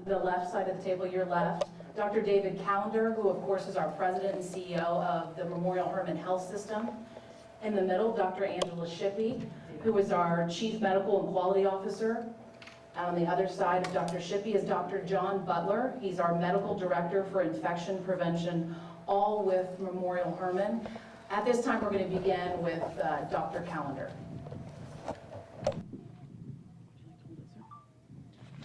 the left side of the table, your left, Dr. David Callender, who of course is our president and CEO of the Memorial Hermann Health System. In the middle, Dr. Angela Shippey, who is our Chief Medical and Quality Officer. On the other side of Dr. Shippey is Dr. John Butler. He's our Medical Director for Infection Prevention, all with Memorial Hermann. At this time, we're going to begin with Dr. Callender.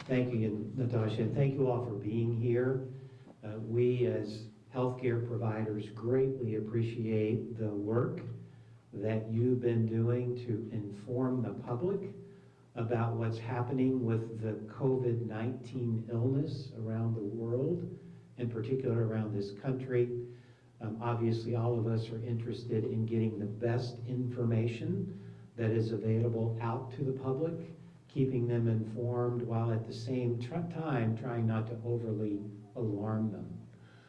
Thank you, Natasha, and thank you all for being here. We as healthcare providers greatly appreciate the work that you've been doing to inform the public about what's happening with the COVID-19 illness around the world, in particular around this country. Obviously, all of us are interested in getting the best information that is available out to the public, keeping them informed while at the same time trying not to overly alarm them.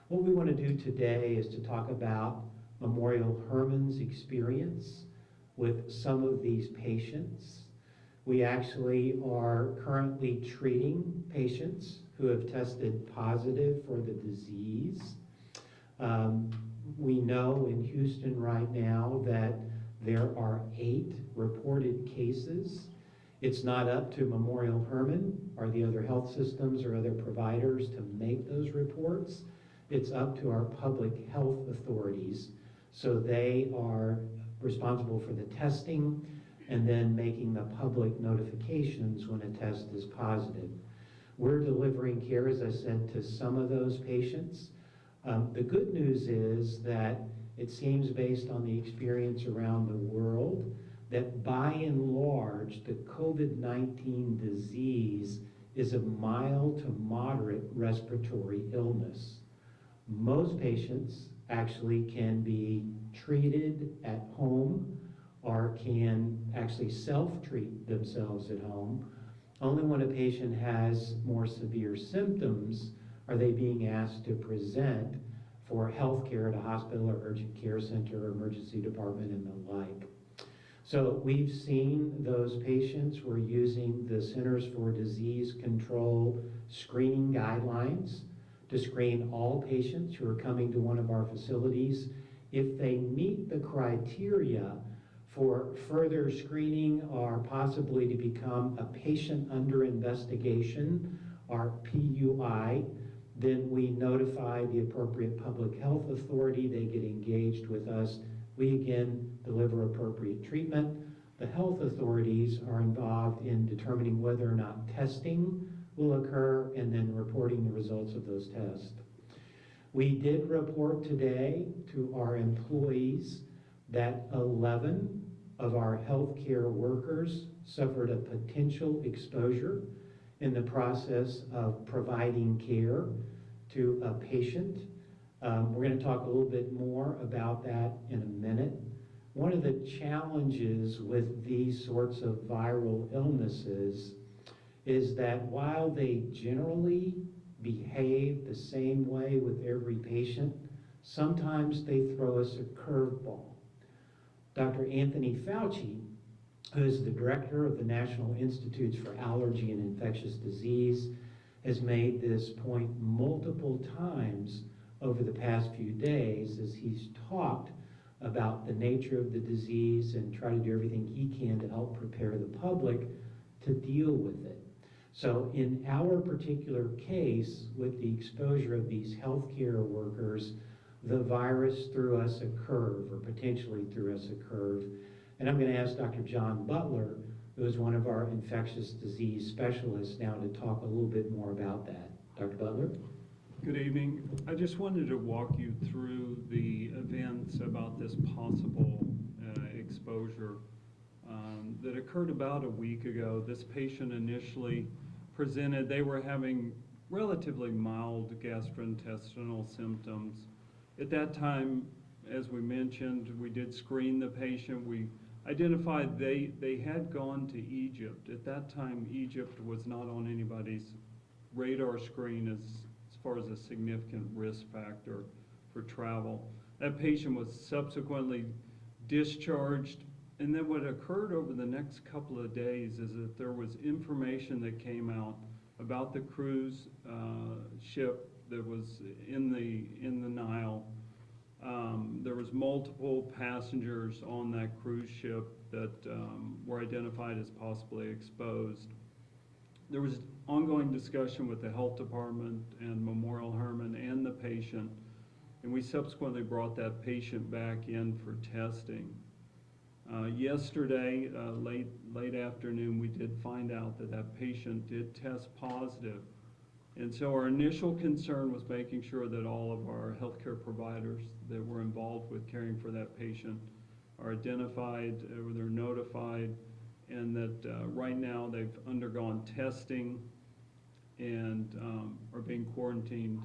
What we want to do today is to talk about Memorial Hermann's experience with some of these patients. We actually are currently treating patients who have tested positive for the disease. We know in Houston right now that there are 8 reported cases. It's not up to Memorial Hermann or the other health systems or other providers to make those reports. It's up to our public health authorities. So they are responsible for the testing and then making the public notifications when a test is positive. We're delivering care, as I said, to some of those patients. The good news is that it seems, based on the experience around the world, that by and large, the COVID-19 disease is a mild to moderate respiratory illness. Most patients actually can be treated at home or can actually self-treat themselves at home. Only when a patient has more severe symptoms are they being asked to present for health care at a hospital or urgent care center or emergency department and the like. So we've seen those patients. We're using the Centers for Disease Control screening guidelines to screen all patients who are coming to one of our facilities. If they meet the criteria for further screening or possibly to become a patient under investigation, or PUI, then we notify the appropriate public health authority. They get engaged with us. We again deliver appropriate treatment. The health authorities are involved in determining whether or not testing will occur and then reporting the results of those tests. We did report today to our employees that 11 of our healthcare workers suffered a potential exposure in the process of providing care to a patient. We're going to talk a little bit more about that in a minute. One of the challenges with these sorts of viral illnesses is that while they generally behave the same way with every patient, sometimes they throw us a curveball. Dr. Anthony Fauci, who is the director of the National Institutes for Allergy and Infectious Disease, has made this point multiple times over the past few days as he's talked about the nature of the disease and try to do everything he can to help prepare the public to deal with it. So in our particular case, with the exposure of these healthcare workers, the virus threw us a curve, or potentially threw us a curve. And I'm going to ask Dr. John Butler, who is one of our infectious disease specialists, now to talk a little bit more about that. Dr. Butler? Good evening. I just wanted to walk you through the events about this possible exposure that occurred about a week ago. This patient initially presented, they were having relatively mild gastrointestinal symptoms. At that time, as we mentioned, we did screen the patient. We identified they had gone to Egypt. At that time, Egypt was not on anybody's radar screen as far as a significant risk factor for travel. That patient was subsequently discharged, and then what occurred over the next couple of days is that there was information that came out about the cruise ship that was in the Nile. There was multiple passengers on that cruise ship that were identified as possibly exposed. There was ongoing discussion with the health department and Memorial Hermann and the patient, and we subsequently brought that patient back in for testing. Yesterday, late afternoon, we did find out that that patient did test positive. And so our initial concern was making sure that all of our healthcare providers that were involved with caring for that patient are identified, or they're notified, and that right now they've undergone testing and are being quarantined.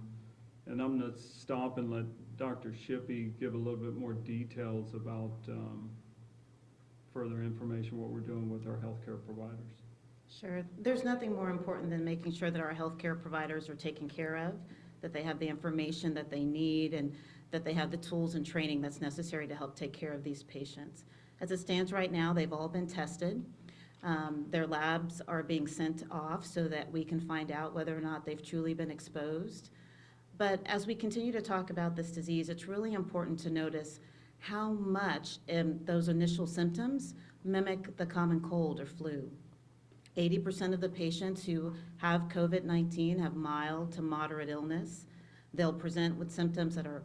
And I'm going to stop and let Dr. Shippey give a little bit more details about further information, what we're doing with our healthcare providers. Sure. There's nothing more important than making sure that our healthcare providers are taken care of, that they have the information that they need, and that they have the tools and training that's necessary to help take care of these patients. As it stands right now, they've all been tested. Their labs are being sent off so that we can find out whether or not they've truly been exposed. But as we continue to talk about this disease, it's really important to notice how much those initial symptoms mimic the common cold or flu. 80% of the patients who have COVID-19 have mild to moderate illness. They'll present with symptoms that are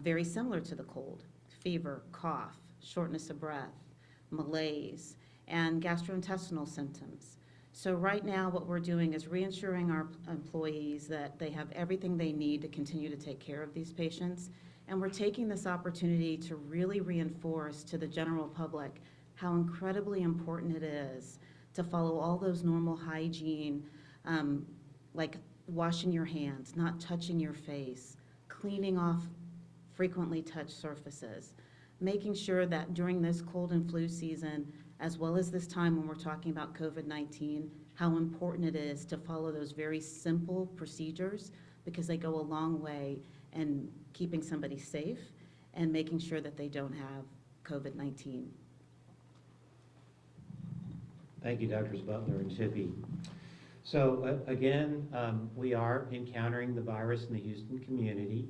very similar to the cold: fever, cough, shortness of breath, malaise, and gastrointestinal symptoms. So right now what we're doing is reassuring our employees that they have everything they need to continue to take care of these patients. And we're taking this opportunity to really reinforce to the general public how incredibly important it is to follow all those normal hygiene, like washing your hands, not touching your face, cleaning off frequently touched surfaces, making sure that during this cold and flu season, as well as this time when we're talking about COVID-19, how important it is to follow those very simple procedures, because they go a long way in keeping somebody safe and making sure that they don't have COVID-19. Thank you, Drs. Butler and Shippey. So again, we are encountering the virus in the Houston community.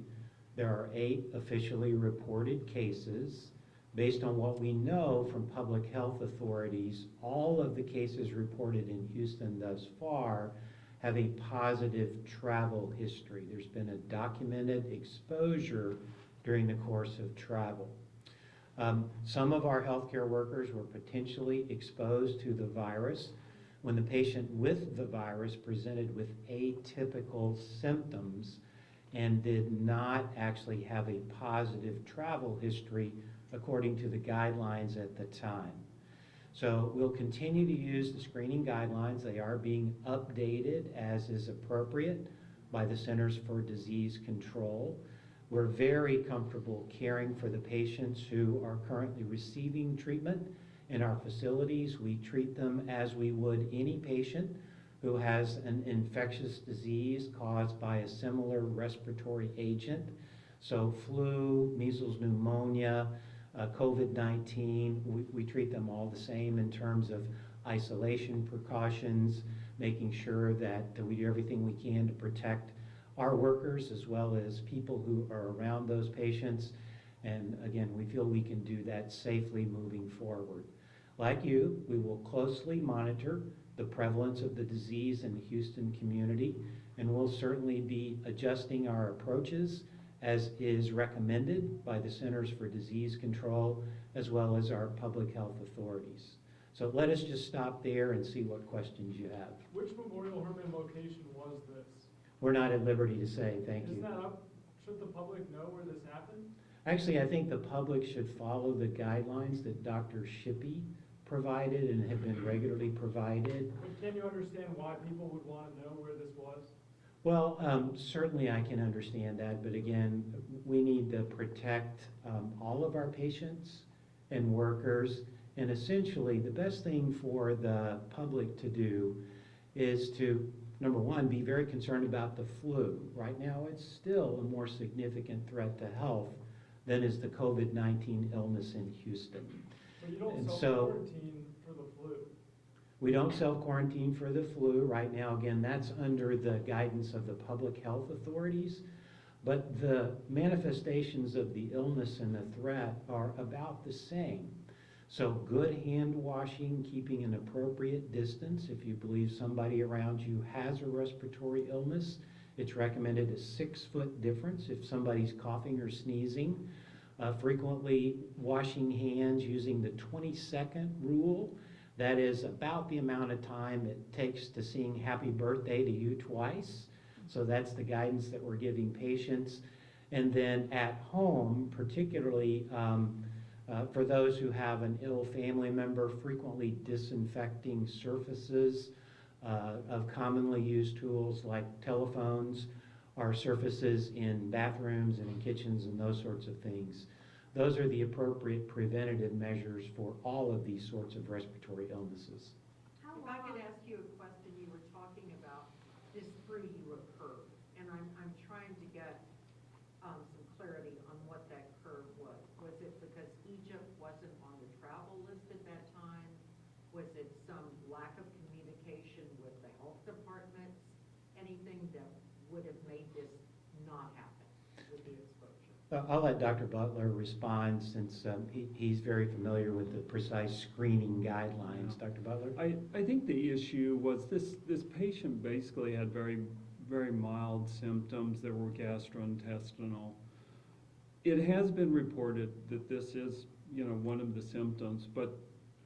There are 8 officially reported cases. Based on what we know from public health authorities, all of the cases reported in Houston thus far have a positive travel history. There's been a documented exposure during the course of travel. Some of our healthcare workers were potentially exposed to the virus when the patient with the virus presented with atypical symptoms and did not actually have a positive travel history according to the guidelines at the time. So we'll continue to use the screening guidelines. They are being updated as is appropriate by the Centers for Disease Control. We're very comfortable caring for the patients who are currently receiving treatment in our facilities. We treat them as we would any patient who has an infectious disease caused by a similar respiratory agent. So flu, measles, pneumonia, COVID-19, we treat them all the same in terms of isolation precautions, making sure that we do everything we can to protect our workers as well as people who are around those patients. And again, we feel we can do that safely moving forward. Like you, we will closely monitor the prevalence of the disease in the Houston community, and we'll certainly be adjusting our approaches as is recommended by the Centers for Disease Control as well as our public health authorities. So let us just stop there and see what questions you have. Which Memorial Hermann location was this? We're not at liberty to say, thank you. Is that up? Should the public know where this happened? Actually, I think the public should follow the guidelines that Dr. Shippey provided and have been regularly provided. But can you understand why people would want to know where this was? Well, certainly I can understand that, but again, we need to protect all of our patients and workers, and essentially the best thing for the public to do is to, number one, be very concerned about the flu. Right now, it's still a more significant threat to health than is the COVID-19 illness in Houston. But you don't And so- self-quarantine for the flu. We don't self-quarantine for the flu. Right now, again, that's under the guidance of the public health authorities. But the manifestations of the illness and the threat are about the same. So good hand washing, keeping an appropriate distance. If you believe somebody around you has a respiratory illness, it's recommended a 6-foot difference if somebody's coughing or sneezing. Frequently washing hands using the 20-second rule. That is about the amount of time it takes to sing happy birthday to you twice. So that's the guidance that we're giving patients. And then at home, particularly for those who have an ill family member, frequently disinfecting surfaces of commonly used tools like telephones or surfaces in bathrooms and in kitchens and those sorts of things. Those are the appropriate preventative measures for all of these sorts of respiratory illnesses. If I could ask you a question, you were talking about this 3-year curve, and I'm trying to get some clarity on what that curve was. Was it because Egypt wasn't on the travel list at that time? Was it some lack of communication with the health departments? Anything that would have made this not happen with the exposure? I'll let Dr. Butler respond since he's very familiar with the precise screening guidelines. Yeah. Dr. Butler? I think the issue was this patient basically had very, very mild symptoms that were gastrointestinal. It has been reported that this is, one of the symptoms, but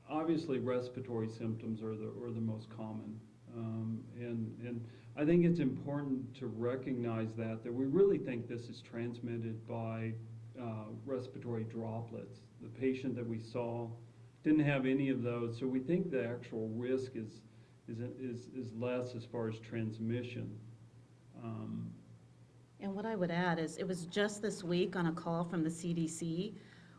obviously respiratory symptoms are the most common. And I think it's important to recognize that we really think this is transmitted by respiratory droplets. The patient that we saw didn't have any of those, so we think the actual risk is less as far as transmission. And what I would add is it was just this week on a call from the CDC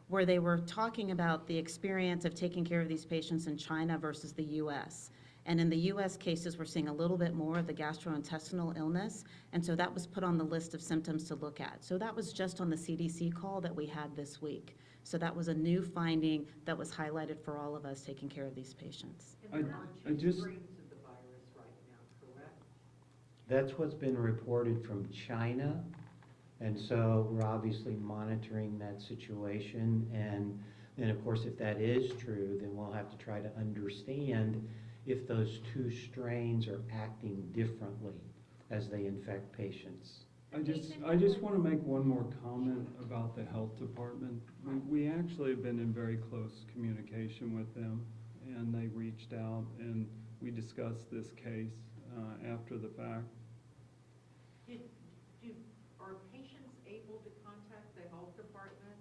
where they were talking about the experience of taking care of these patients in China versus the US. And in the US cases, we're seeing a little bit more of the gastrointestinal illness. And so that was put on the list of symptoms to look at. So that was just on the CDC call that we had this week. So that was a new finding that was highlighted for all of us taking care of these patients. And there are I two just- strains of the virus right now, correct? That's what's been reported from China. And so we're obviously monitoring that situation. And then, of course, if that is true, then we'll have to try to understand if those 2 strains are acting differently as they infect patients. I just want to make one more comment about the health department. We actually have been in very close communication with them, and they reached out and we discussed this case after the fact. Are patients able to contact the health department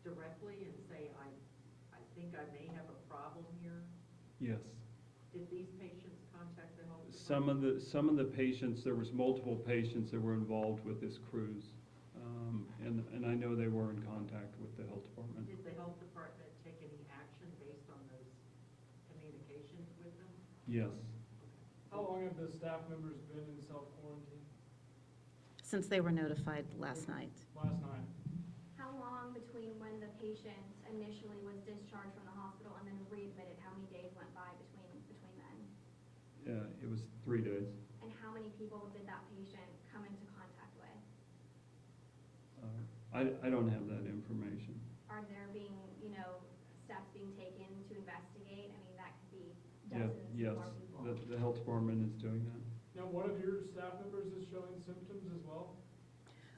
directly and say, I think I may have a problem here? Yes. Did these patients contact the health department? Some of the patients, there was multiple patients that were involved with this cruise. And I know they were in contact with the health department. Did the health department take any action based on those communications with them? Yes. How long have the staff members been in self-quarantine? Since they were notified last night. Last night? How long between when the patient initially was discharged from the hospital and then readmitted, how many days went by between then? It was 3 days. And how many people did that patient come into contact with? I don't have that information. Are there being, steps being taken to investigate? I mean, that could be Yeah, dozens yes, more people. the health department is doing that. Now, one of your staff members is showing symptoms as well?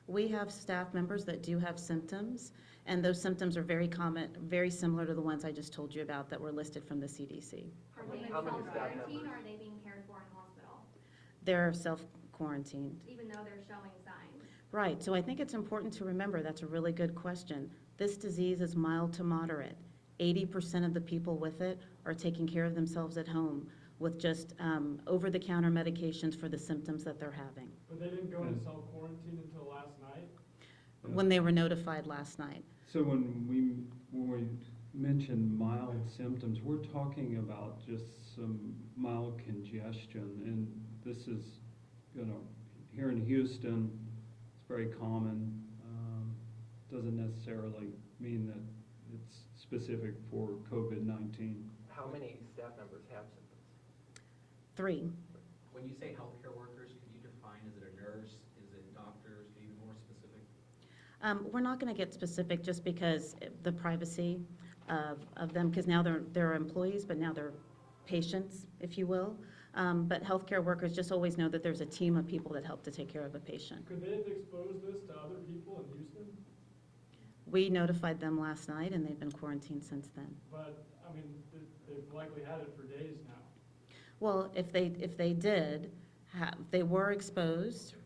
We have staff members that do have symptoms, and those symptoms are very common, very similar to the ones I just told you about that were listed from the CDC. Are they in How many staff self-quarantine or members? are they being cared for in hospital, They're self-quarantined. even though they're showing signs? Right, so I think it's important to remember, that's a really good question. This disease is mild to moderate. 80% of the people with it are taking care of themselves at home with just over-the-counter medications for the symptoms that they're having. But they didn't go into self-quarantine until last night? When they were notified last night. So when we mention mild symptoms, we're talking about just some mild congestion, and this is, here in Houston, it's very common. Doesn't necessarily mean that it's specific for COVID-19. How many staff members have symptoms? 3. When you say healthcare workers, could you define, is it a nurse, is it doctors, could you be more specific? We're not going to get specific just because the privacy of them, because now they're employees, but now they're patients, if you will. But healthcare workers just always know that there's a team of people that help to take care of a patient. Could they have exposed this to other people in Houston? We notified them last night, and they've been quarantined since then. But, I mean, they've likely had it for days now. Well, if they did, they were exposed,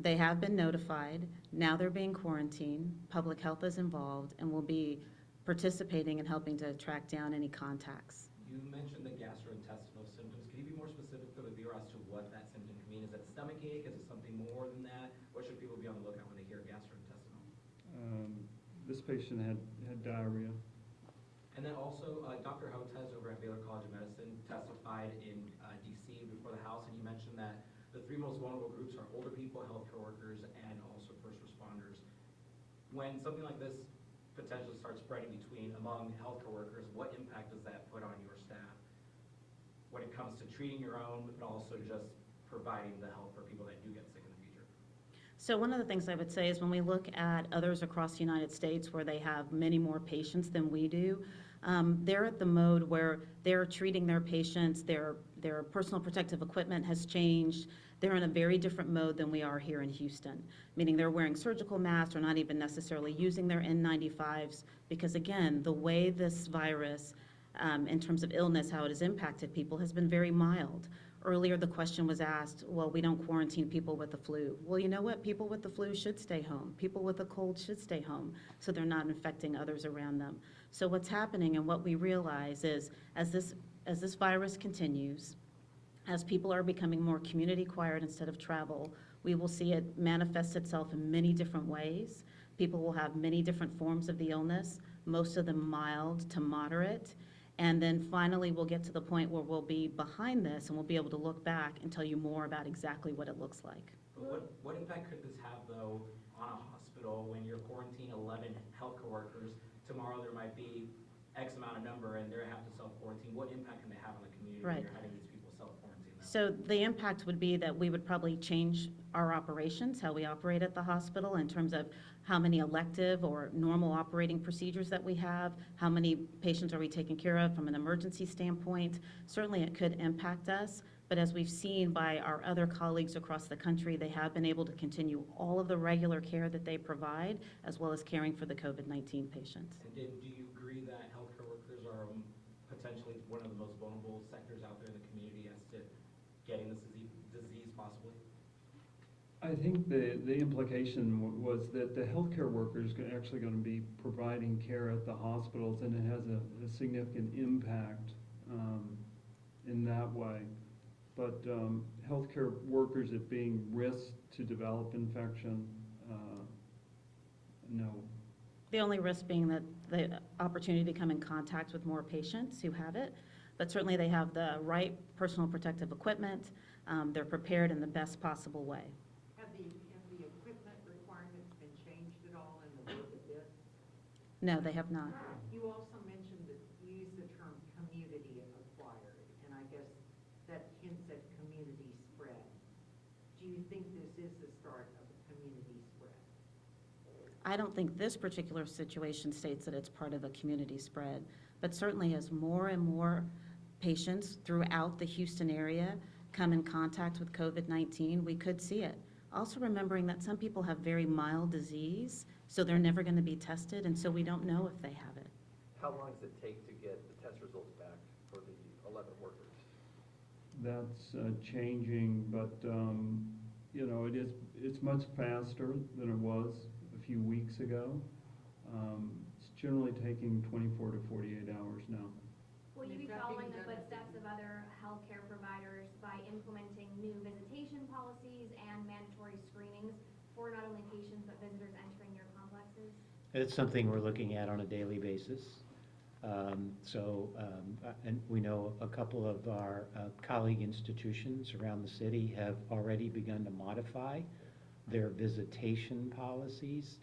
they have been notified, now they're being quarantined, public health is involved, and will be participating in helping to track down any contacts. You mentioned the gastrointestinal symptoms. Could you be more specific to the viewer as to what that symptom can mean? Is it stomach ache? Is it something more than that? What should people be on the lookout when they hear gastrointestinal? This patient had diarrhea. And then also, Dr. Hotez over at Baylor College of Medicine testified in DC before the House, and you mentioned that the 3 most vulnerable groups are older people, healthcare workers, and also first responders. When something like this potentially starts spreading among healthcare workers, what impact does that put on your staff when it comes to treating your own, but also just providing the help for people that do get sick in the future? So one of the things I would say is when we look at others across the United States where they have many more patients than we do, they're at the mode where they're treating their patients, their personal protective equipment has changed. They're in a very different mode than we are here in Houston, meaning they're wearing surgical masks or not even necessarily using their N95s because, again, the way this virus, in terms of illness, how it has impacted people has been very mild. Earlier, the question was asked, well, we don't quarantine people with the flu. Well, you know what? People with the flu should stay home. People with a cold should stay home so they're not infecting others around them. So what's happening and what we realize is as this virus continues, as people are becoming more community acquired instead of travel, we will see it manifest itself in many different ways. People will have many different forms of the illness, most of them mild to moderate. And then finally, we'll get to the point where we'll be behind this and we'll be able to look back and tell you more about exactly what it looks like. But what impact could this have, though, on a hospital when you're quarantining 11 healthcare workers? Tomorrow there might be X amount of number and they have to self-quarantine. What impact can they have on the community when Right. you're having these people self-quarantine them? So the impact would be that we would probably change our operations, how we operate at the hospital in terms of how many elective or normal operating procedures that we have, how many patients are we taking care of from an emergency standpoint. Certainly it could impact us, but as we've seen by our other colleagues across the country, they have been able to continue all of the regular care that they provide, as well as caring for the COVID-19 patients. And do you agree that healthcare workers are potentially one of the most vulnerable sectors out there in the community as to getting this disease possibly? I think the implication was that the healthcare workers are actually going to be providing care at the hospitals, and it has a significant impact in that way. But healthcare workers at being risked to develop infection, no. The only risk being that the opportunity to come in contact with more patients who have it, but certainly they have the right personal protective equipment. They're prepared in the best possible way. Have the equipment requirements been changed at all in the work of this? No, they have not. You also mentioned that you used the term community acquired, and I guess that hints at community spread. Do you think this is the start of a community spread? I don't think this particular situation states that it's part of a community spread, but certainly as more and more patients throughout the Houston area come in contact with COVID-19, we could see it. Also remembering that some people have very mild disease, so they're never going to be tested, and so we don't know if they have it. How long does it take to get the test results back for the 11 workers? That's changing, but you know, it's much faster than it was a few weeks ago. It's generally taking 24 to 48 hours now. Will you Is be that following being the done? footsteps of other healthcare providers by implementing new visitation policies and mandatory screenings for not only patients but visitors entering your complexes? It's something we're looking at on a daily basis. And we know a couple of our colleague institutions around the city have already begun to modify their visitation policies.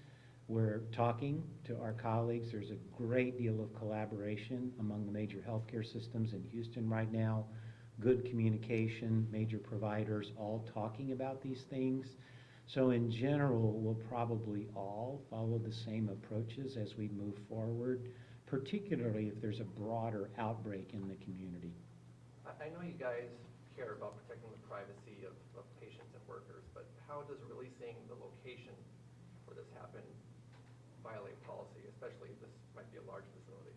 We're talking to our colleagues. There's a great deal of collaboration among the major healthcare systems in Houston right now. good communication, major providers all talking about these things. So in general, we'll probably all follow the same approaches as we move forward, particularly if there's a broader outbreak in the community. I know you guys care about protecting the privacy of patients and workers, but how does releasing the location where this happened violate policy, especially if this might be a large facility?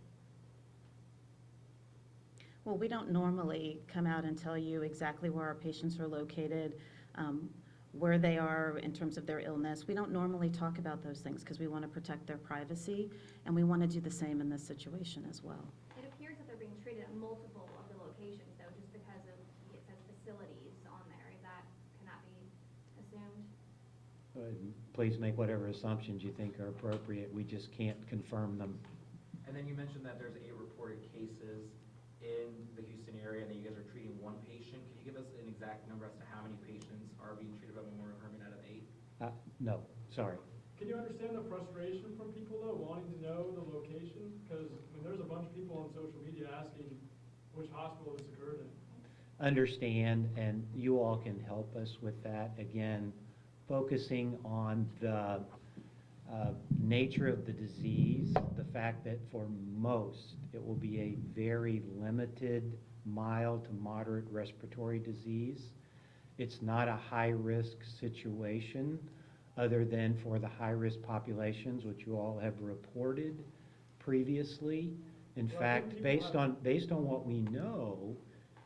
Well, we don't normally come out and tell you exactly where our patients are located, where they are in terms of their illness. We don't normally talk about those things because we want to protect their privacy, and we want to do the same in this situation as well. It appears that they're being treated at multiple of the locations, though, just because of, it says facilities on there. Is that, can that be assumed? Please make whatever assumptions you think are appropriate. We just can't confirm them. And then you mentioned that there's 8 reported cases in the Houston area, and then you guys are treating 1 patient. Can you give us an exact number as to how many patients are being treated by Memorial Hermann out of 8? No, sorry. Can you understand the frustration from people though, wanting to know the location? Because there's a bunch of people on social media asking which hospital this occurred in. Understand, and you all can help us with that. Again, focusing on the nature of the disease, the fact that for most it will be a very limited, mild to moderate respiratory disease. It's not a high-risk situation other than for the high-risk populations, which you all have reported previously. In Well, I fact, think based people on what we know,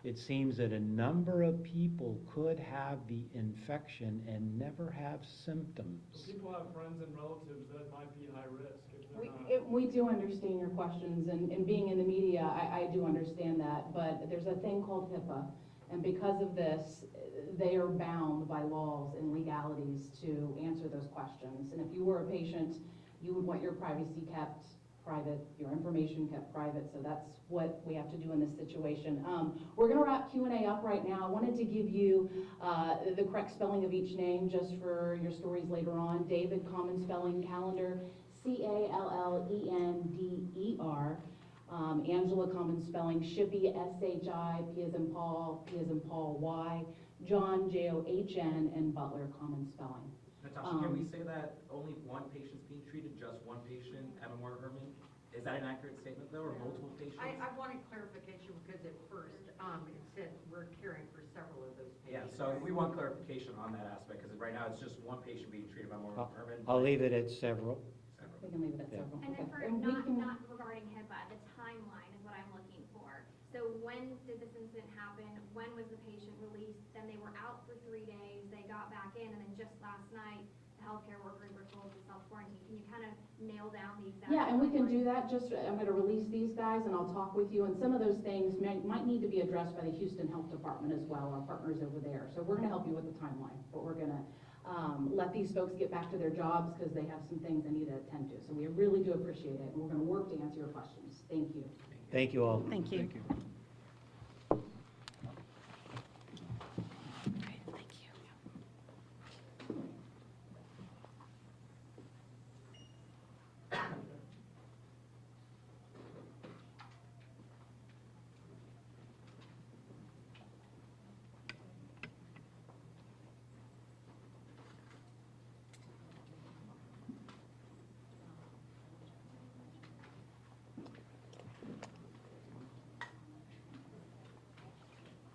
it seems that a number of people could have the infection and never have symptoms. So people have friends and relatives that might be high risk if they're not. We do understand your questions, and being in the media, I do understand that, but there's a thing called HIPAA, and because of this, they are bound by laws and legalities to answer those questions. And if you were a patient, you would want your privacy kept private, your information kept private, so that's what we have to do in this situation. We're gonna wrap Q&A up right now. I wanted to give you the correct spelling of each name just for your stories later on. David, common spelling, Calendar, Callender. Angela, common spelling, Shippy, S-H-I, P as in Paul, P as in Paul, Y. John, J-O-H-N, and Butler, common spelling. Natasha, can we say that only 1 patient's being treated, just 1 patient at Memorial Hermann? Is that an accurate statement though, or multiple patients? I wanted clarification because at first, it said we're caring for several of those Yeah, patients. so we want clarification on that aspect, because right now it's just 1 patient being treated by Memorial Hermann. I'll leave it at several. We can leave it at Yeah. several. And then Okay. for, And we can- not regarding HIPAA, the timeline is what I'm looking for. So when did this incident happen? When was the patient released? Then they were out for 3 days, they got back in, and then just last night, the healthcare workers were told to self-quarantine. Can you kind of nail down the exact? Yeah, and we can timeline? do that. Just, I'm gonna release these guys and I'll talk with you, and some of those things might need to be addressed by the Houston Health Department as well, our partners over there. So we're gonna help you with the timeline, but we're gonna let these folks get back to their jobs because they have some things they need to attend to. So we really do appreciate it, and we're gonna work to answer your questions. Thank you. Thank you all. Thank you. Thank you.